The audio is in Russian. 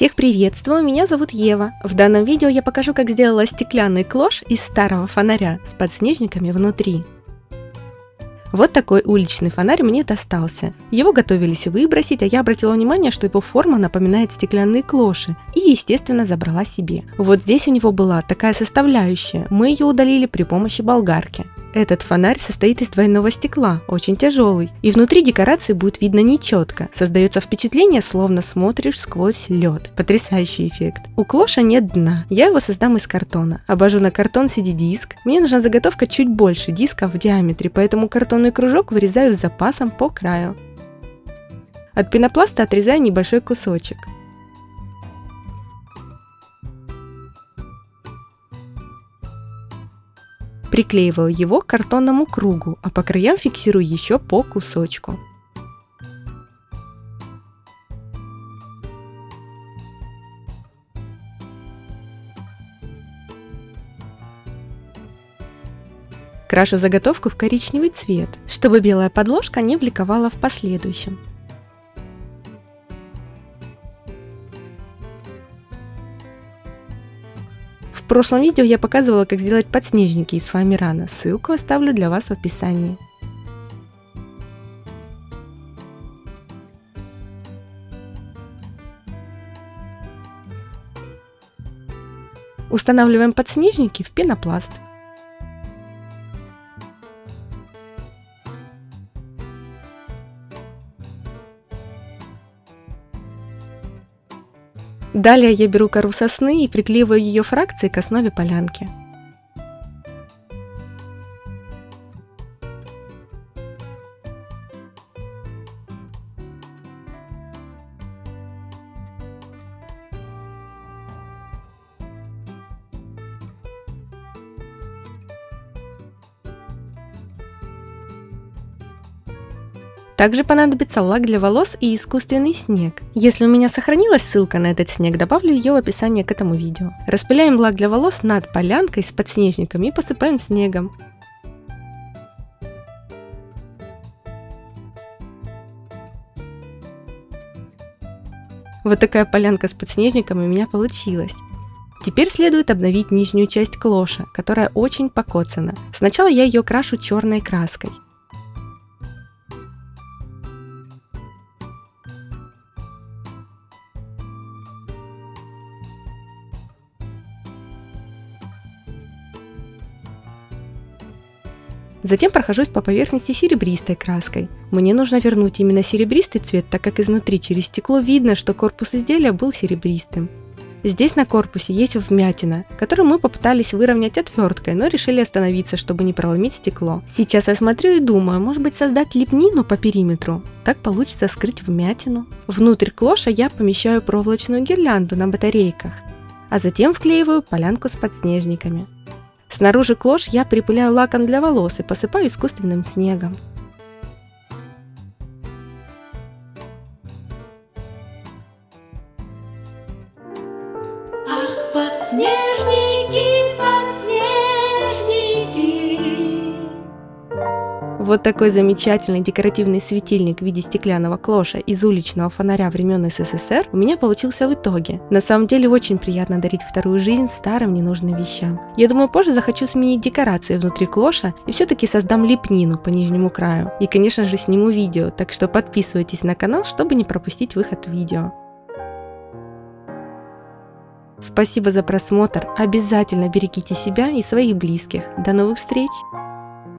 Всех приветствую, меня зовут Ева. В данном видео я покажу, как сделала стеклянный клош из старого фонаря с подснежниками внутри. Вот такой уличный фонарь мне достался. Его готовились выбросить, а я обратила внимание, что его форма напоминает стеклянные клоши и, естественно, забрала себе. Вот здесь у него была такая составляющая, мы ее удалили при помощи болгарки. Этот фонарь состоит из двойного стекла, очень тяжелый, и внутри декорации будет видно нечетко. Создается впечатление, словно смотришь сквозь лед. Потрясающий эффект. У клоша нет дна, я его создам из картона. Обожу на картон CD-диск. Мне нужна заготовка чуть больше диска в диаметре, поэтому картонный кружок вырезаю с запасом по краю. От пенопласта отрезаю небольшой кусочек. Приклеиваю его к картонному кругу, а по краям фиксирую еще по кусочку. Крашу заготовку в коричневый цвет, чтобы белая подложка не бликовала в последующем. В прошлом видео я показывала, как сделать подснежники из фоамирана, ссылку оставлю для вас в описании. Устанавливаем подснежники в пенопласт. Далее я беру кору сосны и приклеиваю ее фракции к основе полянки. Также понадобится лак для волос и искусственный снег. Если у меня сохранилась ссылка на этот снег, добавлю ее в описание к этому видео. Распыляем лак для волос над полянкой с подснежниками и посыпаем снегом. Вот такая полянка с подснежниками у меня получилась. Теперь следует обновить нижнюю часть клоша, которая очень покоцана. Сначала я ее крашу черной краской. Затем прохожусь по поверхности серебристой краской. Мне нужно вернуть именно серебристый цвет, так как изнутри через стекло видно, что корпус изделия был серебристым. Здесь на корпусе есть вмятина, которую мы попытались выровнять отверткой, но решили остановиться, чтобы не проломить стекло. Сейчас я смотрю и думаю, может быть создать лепнину по периметру? Так получится скрыть вмятину. Внутрь клоша я помещаю проволочную гирлянду на батарейках, а затем вклеиваю полянку с подснежниками. Снаружи клош я припыляю лаком для волос и посыпаю искусственным снегом. Ах, подснежники, подснежники. Вот такой замечательный декоративный светильник в виде стеклянного клоша из уличного фонаря времен СССР у меня получился в итоге. На самом деле очень приятно дарить вторую жизнь старым ненужным вещам. Я думаю, позже захочу сменить декорации внутри клоша и все-таки создам лепнину по нижнему краю. И, конечно же, сниму видео, так что подписывайтесь на канал, чтобы не пропустить выход видео. Спасибо за просмотр, обязательно берегите себя и своих близких. До новых встреч!